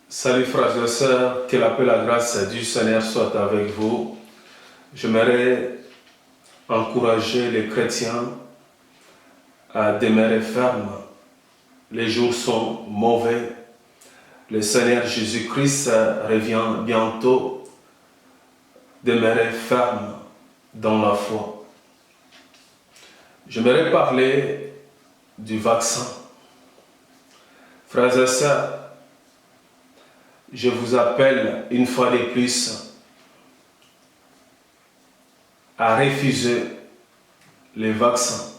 Salut frères et sœurs, que la paix et la grâce du Seigneur soient avec vous. J'aimerais encourager les chrétiens à demeurer fermes. Les jours sont mauvais. Le Seigneur Jésus-Christ revient bientôt. Demeurer ferme dans la foi. J'aimerais parler du vaccin. Frères et sœurs, je vous appelle une fois de plus à refuser les vaccins.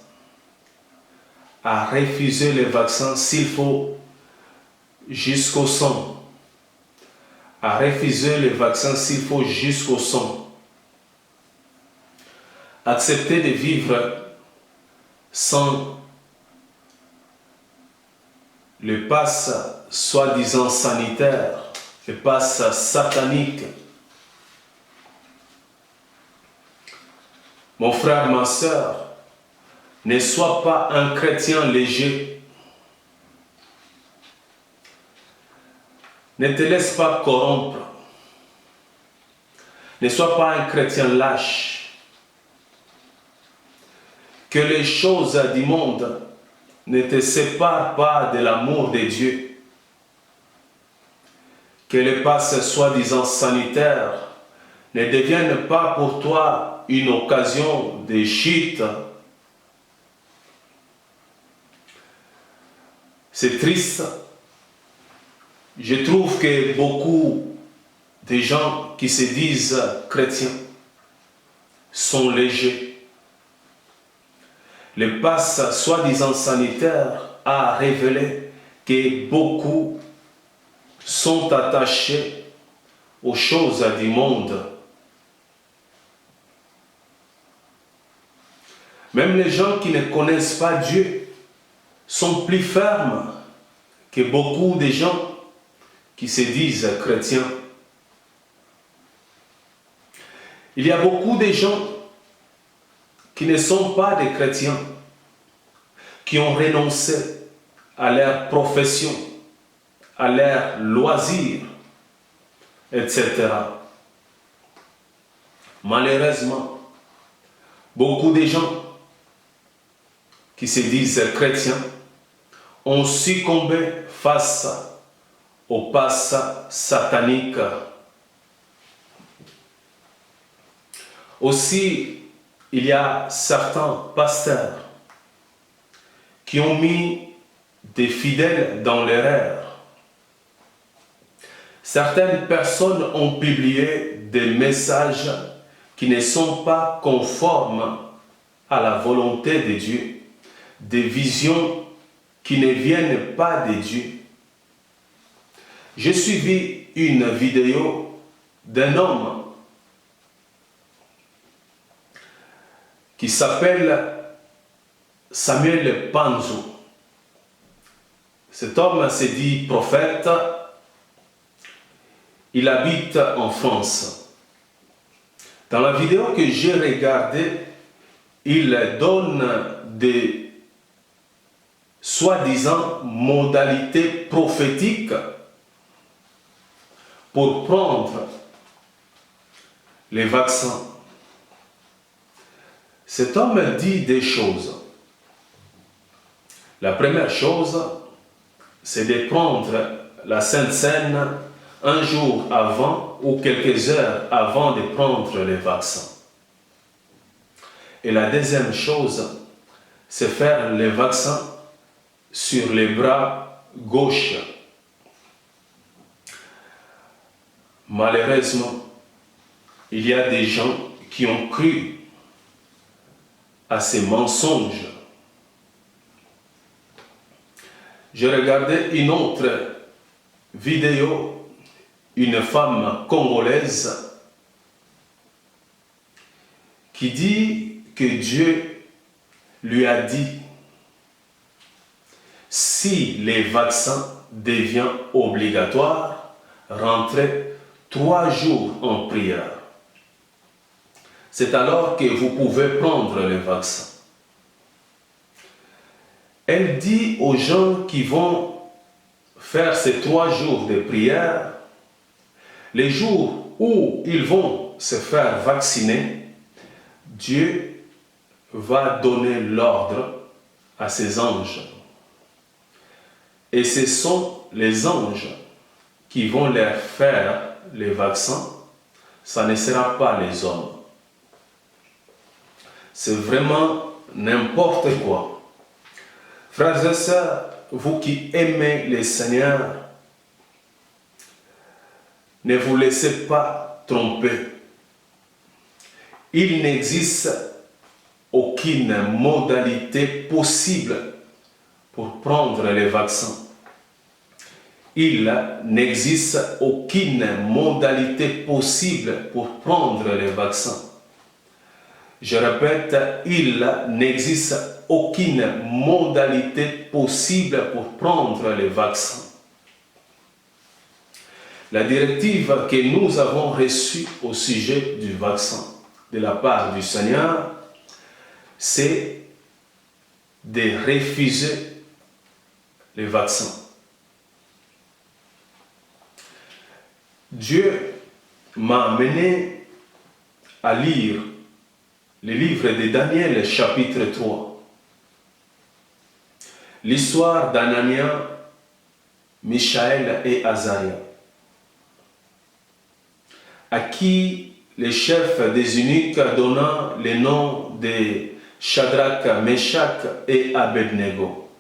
À refuser les vaccins s'il faut jusqu'au sang. À refuser les vaccins s'il faut jusqu'au sang. Accepter de vivre sans le pass soi-disant sanitaire, le pass satanique. Mon frère, ma soeur, ne sois pas un chrétien léger. Ne te laisse pas corrompre. Ne sois pas un chrétien lâche. Que les choses du monde ne te séparent pas de l'amour de Dieu. Que les passes soi-disant sanitaires ne deviennent pas pour toi une occasion de chute. C'est triste. Je trouve que beaucoup de gens qui se disent chrétiens sont légers. Le pass soi-disant sanitaire a révélé que beaucoup sont attachés aux choses du monde. Même les gens qui ne connaissent pas Dieu sont plus fermes que beaucoup de gens qui se disent chrétiens. Il y a beaucoup de gens qui ne sont pas des chrétiens, qui ont renoncé à leur profession, à leur loisir, etc. Malheureusement, beaucoup de gens qui se disent chrétiens ont succombé face au pass satanique. Aussi, il y a certains pasteurs qui ont mis des fidèles dans l'erreur. Certaines personnes ont publié des messages qui ne sont pas conformes à la volonté de Dieu, des visions qui ne viennent pas de Dieu. J'ai suivi une vidéo d'un homme qui s'appelle Samuel Panzo. Cet homme s'est dit prophète. Il habite en France. Dans la vidéo que j'ai regardée, il donne des soi-disant modalités prophétiques pour prendre les vaccins. Cet homme dit des choses. La première chose, c'est de prendre la Sainte Seine un jour avant ou quelques heures avant de prendre les vaccins. Et la deuxième chose, c'est faire les vaccins sur les bras gauche. Malheureusement, il y a des gens qui ont cru à ces mensonges. J'ai regardé une autre vidéo, une femme congolaise qui dit que Dieu lui a dit si les vaccins deviennent obligatoires, rentrez 3 jours en prière. C'est alors que vous pouvez prendre le vaccin. Elle dit aux gens qui vont faire ces 3 jours de prière, les jours où ils vont se faire vacciner, Dieu va donner l'ordre à ses anges. Et ce sont les anges qui vont leur faire les vaccins, ça ne sera pas les hommes. C'est vraiment n'importe quoi. Frères et sœurs, vous qui aimez le Seigneur, ne vous laissez pas tromper. Il n'existe aucune modalité possible pour prendre les vaccins. Il n'existe aucune modalité possible pour prendre les vaccins. Je répète, il n'existe aucune modalité possible pour prendre les vaccins. La directive que nous avons reçue au sujet du vaccin de la part du Seigneur, c'est de refuser les vaccins. Dieu m'a amené à lire le livre de Daniel, chapitre 3. L'histoire d'Anania, Michaël et Azaria, à qui le chef des eunuques donna le nom de Shadrach, Meshach et Abednego.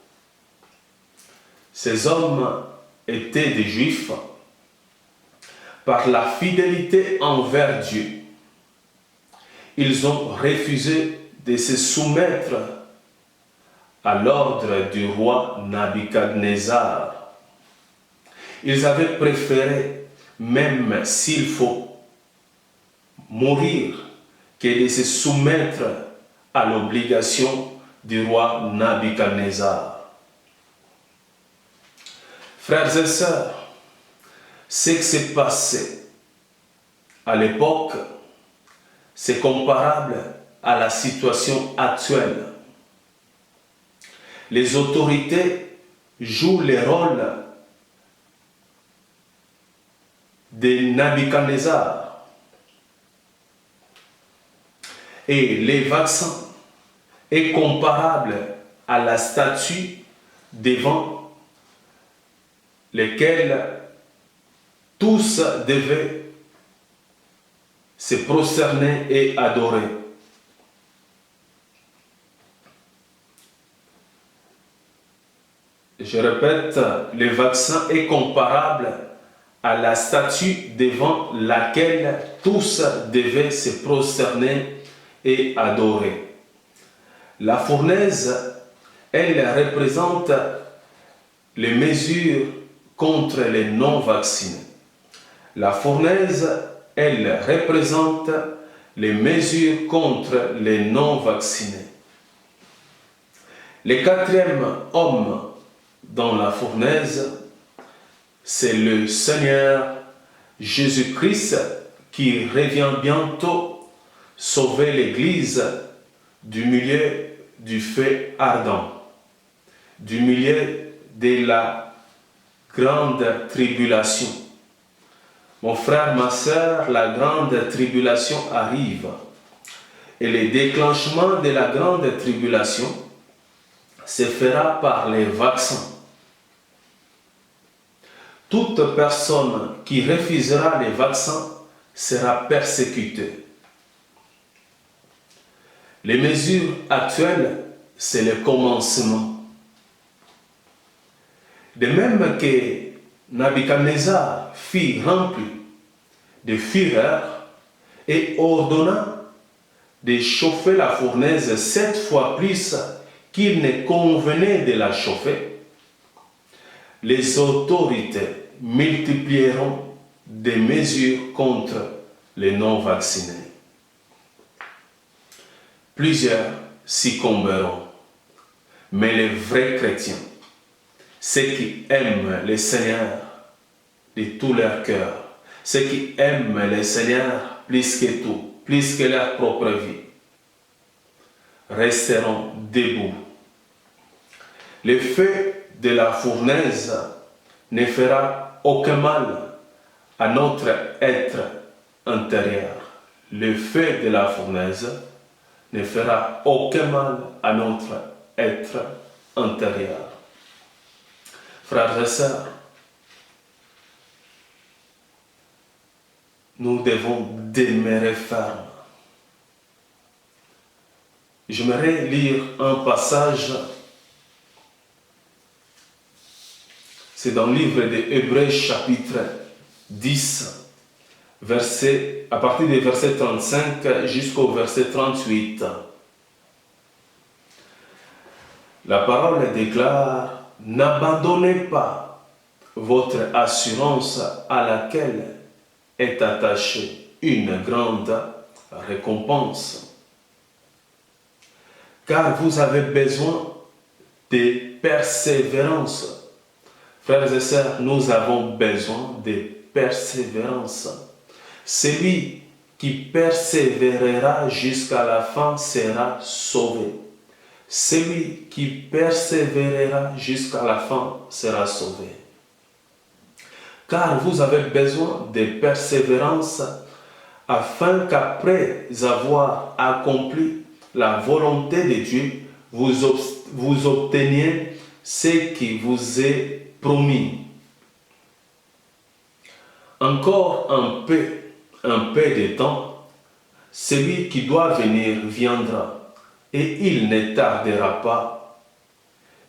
Ces hommes étaient des Juifs. Par la fidélité envers Dieu, ils ont refusé de se soumettre à l'ordre du roi Nabuchodonosor. Ils avaient préféré, même s'il faut mourir, que de se soumettre à l'obligation du roi Nabuchodonosor. Frères et sœurs, ce qui s'est passé à l'époque, c'est comparable à la situation actuelle. Les autorités jouent le rôle de Nabuchodonosor. Et les vaccins est comparable à la statue devant laquelle tous devaient se prosterner et adorer. Je répète, le vaccin est comparable à la statue devant laquelle tous devaient se prosterner et adorer. La fournaise, elle représente les mesures contre les non-vaccinés. La fournaise, elle représente les mesures contre les non-vaccinés. Le 4e homme dans la fournaise, c'est le Seigneur Jésus-Christ qui revient bientôt sauver l'Église du milieu du feu ardent, du milieu de la grande tribulation. Mon frère, ma sœur, la grande tribulation arrive. Et le déclenchement de la grande tribulation se fera par les vaccins. Toute personne qui refusera les vaccins sera persécutée. Les mesures actuelles, c'est le commencement. De même que Nabuchodonosor fut rempli de fureur et ordonna de chauffer la fournaise 7 fois plus qu'il ne convenait de la chauffer, les autorités multiplieront des mesures contre les non-vaccinés. Plusieurs succomberont, mais les vrais chrétiens, ceux qui aiment le Seigneur de tout leur cœur, ceux qui aiment le Seigneur plus que tout, plus que leur propre vie, resteront debout. Le feu de la fournaise ne fera aucun mal à notre être intérieur. Le feu de la fournaise ne fera aucun mal à notre être intérieur. Frères et sœurs, nous devons demeurer fermes. J'aimerais lire un passage, c'est dans le livre des Hébreux chapitre 10, à partir du verset 35 jusqu'au verset 38. La parole déclare: n'abandonnez pas votre assurance à laquelle est attachée une grande récompense. Car vous avez besoin de persévérance. Frères et sœurs, nous avons besoin de persévérance. Celui qui persévérera jusqu'à la fin sera sauvé. Celui qui persévérera jusqu'à la fin sera sauvé. Car vous avez besoin de persévérance afin qu'après avoir accompli la volonté de Dieu, vous obteniez ce qui vous est promis. Encore un peu de temps, celui qui doit venir viendra, et il ne tardera pas,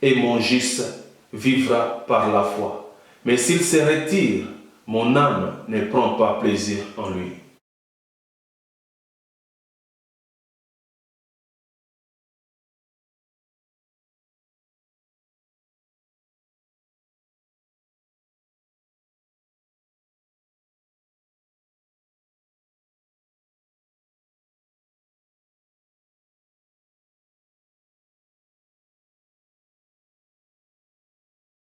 et mon juste vivra par la foi. Mais s'il se retire, mon âme ne prend pas plaisir en lui.